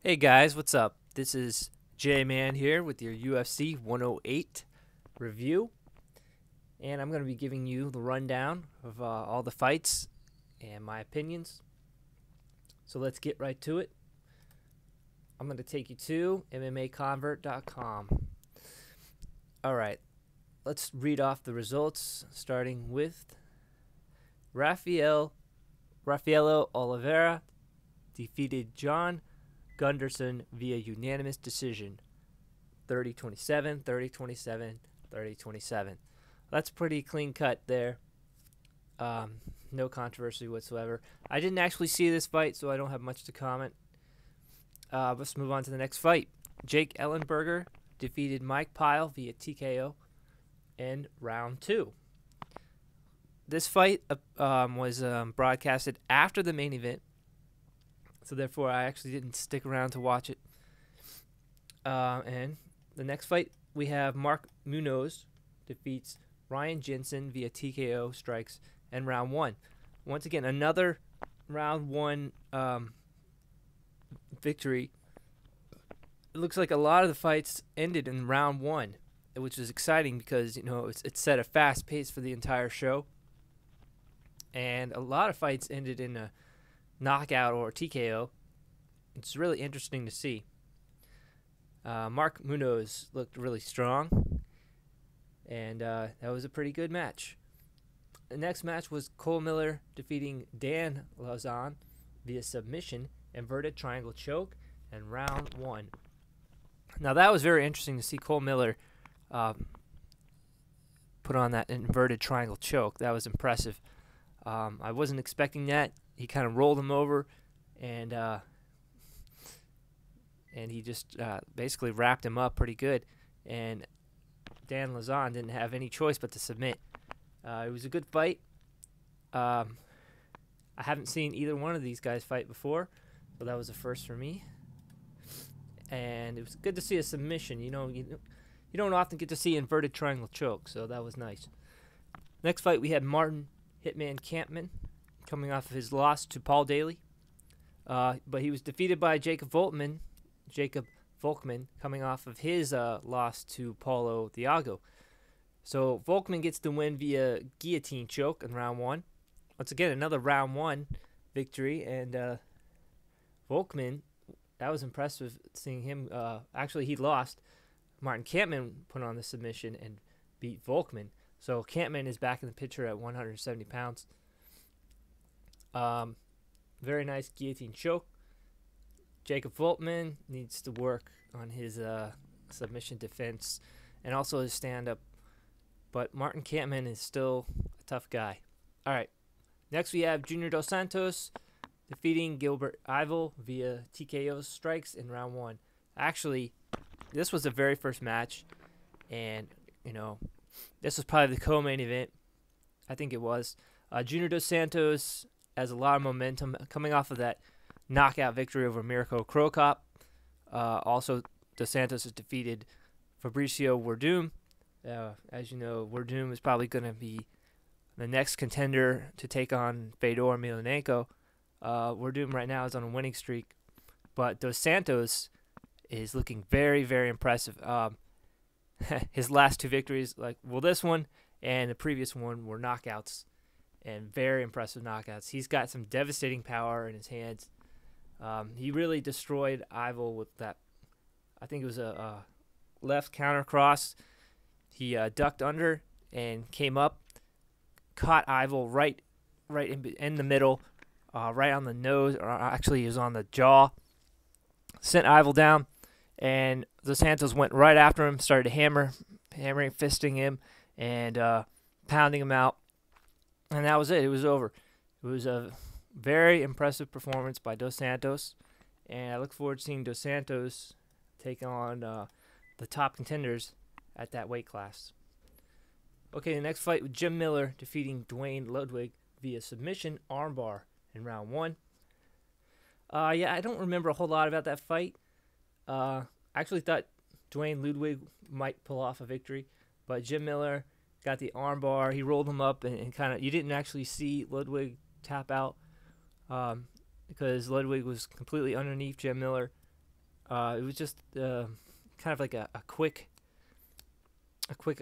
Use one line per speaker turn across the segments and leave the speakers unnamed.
Hey guys, what's up? This is Jman here with your UFC 108 review, and I'm going to be giving you the rundown of all the fights and my opinions. So let's get right to it. I'm going to take you to MMAconvert.com. Alright, let's read off the results, starting with Raffaello Oliveira defeated John Gunderson via unanimous decision, 30-27, 30-27, 30-27. That's pretty clean cut there. No controversy whatsoever. I didn't actually see this fight, so I don't have much to comment. Let's move on to the next fight. Jake Ellenberger defeated Mike Pyle via TKO in round 2. This fight was broadcasted after the main event, so therefore I actually didn't stick around to watch it. And the next fight, we have Mark Munoz defeats Ryan Jensen via TKO strikes in round 1. Once again, another round 1 victory. It looks like a lot of the fights ended in round 1, which is exciting because it set a fast pace for the entire show. And a lot of fights ended in a knockout or TKO. It's really interesting to see. Mark Munoz looked really strong, and that was a pretty good match. The next match was Cole Miller defeating Dan Lazan via submission, inverted triangle choke, in round 1. Now that was very interesting to see Cole Miller put on that inverted triangle choke. That was impressive. I wasn't expecting that. He kind of rolled him over, and he just basically wrapped him up pretty good. And Dan Lazan didn't have any choice but to submit. It was a good fight. I haven't seen either one of these guys fight before, so that was a first for me. And it was good to see a submission. You don't often get to see inverted triangle choke, so that was nice. Next fight, we had Martin Hitman Kampmann coming off of his loss to Paul Daley. But he was defeated by Jacob Volkman coming off of his loss to Paulo Thiago. So Volkman gets the win via guillotine choke in round 1. Once again, another round 1 victory. And Volkman, that was impressive seeing him. Actually, he lost. Martin Kampmann put on the submission and beat Volkman. So Kampmann is back in the picture at 170 pounds. Very nice guillotine choke. Jacob Volkman needs to work on his submission defense and also his stand-up. But Martin Kampmann is still a tough guy. All right. Next we have Junior Dos Santos defeating Gilbert Yvel via TKO strikes in round 1. Actually, this was the very first match, and this was probably the co-main event. I think it was. Junior Dos Santos has a lot of momentum coming off of that knockout victory over Mirko Cro Cop. Also, Dos Santos has defeated Fabricio Werdum. As you know, Werdum is probably going to be the next contender to take on Fedor Emelianenko. Werdum right now is on a winning streak, but Dos Santos is looking very, very impressive. His last 2 victories, this one and the previous one, were knockouts, and very impressive knockouts. He's got some devastating power in his hands. He really destroyed Yvel with that. I think it was a left counter cross. He ducked under and came up, caught Yvel right in the middle, right on the nose, or actually he was on the jaw. Sent Yvel down, and Dos Santos went right after him, started hammering, fisting him, and pounding him out. And that was it. It was over. It was a very impressive performance by Dos Santos, and I look forward to seeing Dos Santos take on the top contenders at that weight class. Okay, the next fight with Jim Miller defeating Duane Ludwig via submission armbar in round 1. I don't remember a whole lot about that fight. I actually thought Duane Ludwig might pull off a victory, but Jim Miller got the armbar. He rolled him up and kind of, you didn't actually see Ludwig tap out because Ludwig was completely underneath Jim Miller, It was just kind of like a quick Ludwig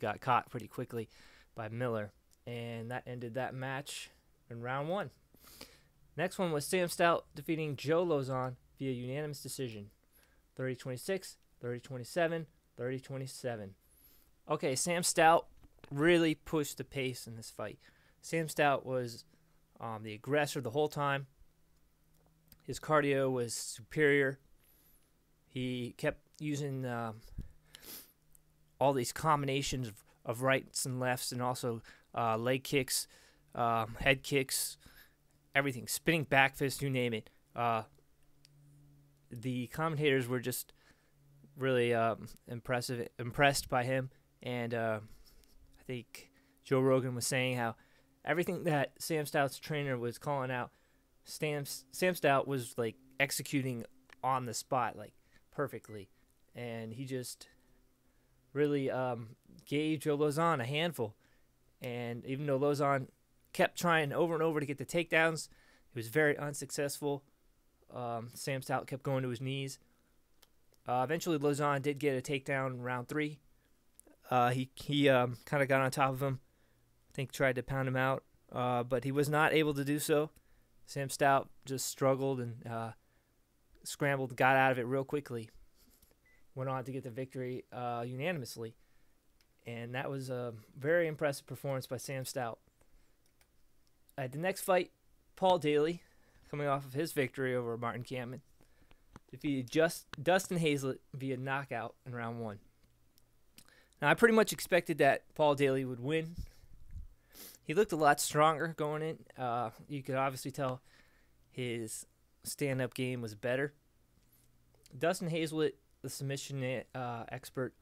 got caught pretty quickly by Miller, and that ended that match in round 1. Next one was Sam Stout defeating Joe Lauzon via unanimous decision, 30-26, 30-27, 30-27. Okay, Sam Stout really pushed the pace in this fight. Sam Stout was the aggressor the whole time. His cardio was superior. He kept using all these combinations of rights and lefts, and also leg kicks, head kicks, everything, spinning back fists, you name it. The commentators were just really impressed by him, and I think Joe Rogan was saying how everything that Sam Stout's trainer was calling out, Sam Stout was like executing on the spot, like perfectly, and he just really gave Joe Lauzon a handful. And even though Lauzon kept trying over and over to get the takedowns, he was very unsuccessful. Sam Stout kept going to his knees. Eventually, Lauzon did get a takedown in round 3. He kind of got on top of him. I think tried to pound him out, but he was not able to do so. Sam Stout just struggled and scrambled, got out of it real quickly. Went on to get the victory unanimously. And that was a very impressive performance by Sam Stout. At the next fight, Paul Daley, coming off of his victory over Martin Kampmann, defeated Dustin Hazlett via knockout in round 1. Now, I pretty much expected that Paul Daley would win. He looked a lot stronger going in. You could obviously tell his stand-up game was better. Dustin Hazlett, the submission expert,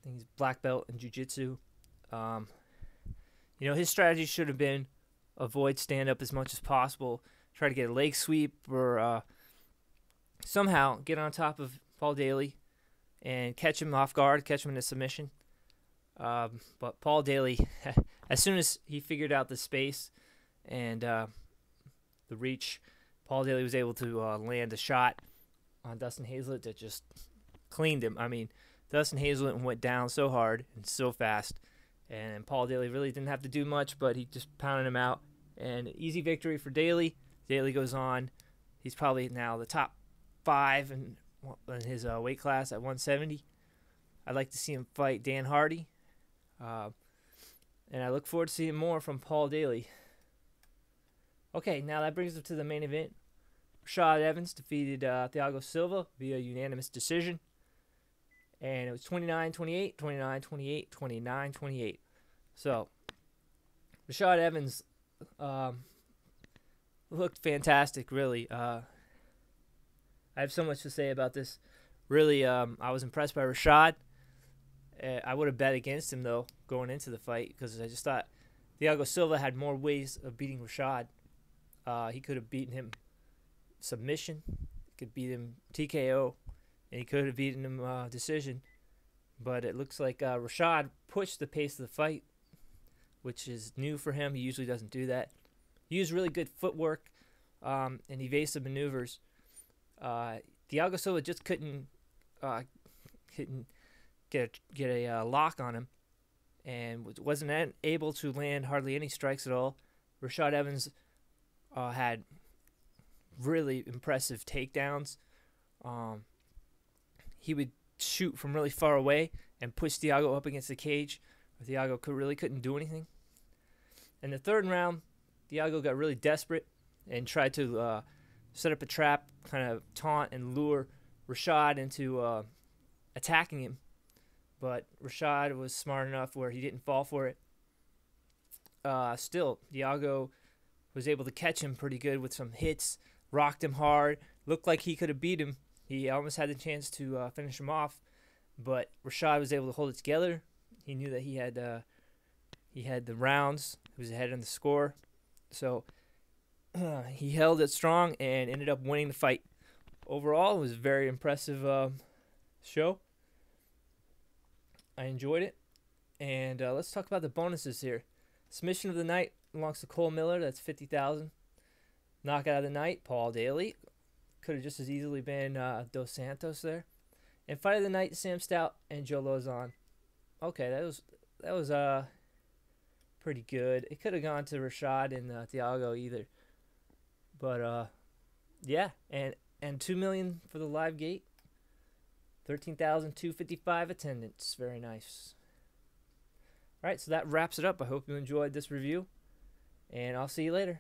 I think he's black belt in jiu-jitsu. His strategy should have been avoid stand-up as much as possible. Try to get a leg sweep or somehow get on top of Paul Daley and catch him off guard, catch him in a submission. But Paul Daley, as soon as he figured out the space and the reach, Paul Daley was able to land a shot on Dustin Hazlett that just cleaned him. I mean, Dustin Hazlett went down so hard and so fast, and Paul Daley really didn't have to do much, but he just pounded him out. And easy victory for Daley. Daley goes on. He's probably now the top 5 in his weight class at 170. I'd like to see him fight Dan Hardy. And I look forward to seeing more from Paul Daley. Okay, now that brings us to the main event. Rashad Evans defeated Thiago Silva via unanimous decision. And it was 29-28, 29-28, 29-28. So, Rashad Evans looked fantastic, really. I have so much to say about this. Really, I was impressed by Rashad. I would have bet against him, though, going into the fight, because I just thought Thiago Silva had more ways of beating Rashad. He could have beaten him submission, could beat him TKO, and he could have beaten him decision. But it looks like Rashad pushed the pace of the fight, which is new for him. He usually doesn't do that. He used really good footwork and evasive maneuvers. Thiago Silva just couldn't get a lock on him, and wasn't able to land hardly any strikes at all. Rashad Evans had really impressive takedowns. He would shoot from really far away and push Thiago up against the cage. Thiago really couldn't do anything. In the third round, Thiago got really desperate and tried to set up a trap, kind of taunt and lure Rashad into attacking him. But Rashad was smart enough where he didn't fall for it. Still, Thiago was able to catch him pretty good with some hits, rocked him hard, looked like he could have beat him. He almost had the chance to finish him off, but Rashad was able to hold it together. He knew that he had the rounds. He was ahead in the score. So he held it strong and ended up winning the fight. Overall, it was a very impressive show. I enjoyed it. And let's talk about the bonuses here. Submission of the night belongs to Cole Miller. That's $50,000. Knockout of the night, Paul Daley. Could have just as easily been Dos Santos there. And fight of the night, Sam Stout and Joe Lozon. Okay, that was pretty good. It could have gone to Rashad and Thiago either. But yeah, and $2 million for the live gate. 13,255 attendance. Very nice. All right, so that wraps it up. I hope you enjoyed this review, and I'll see you later.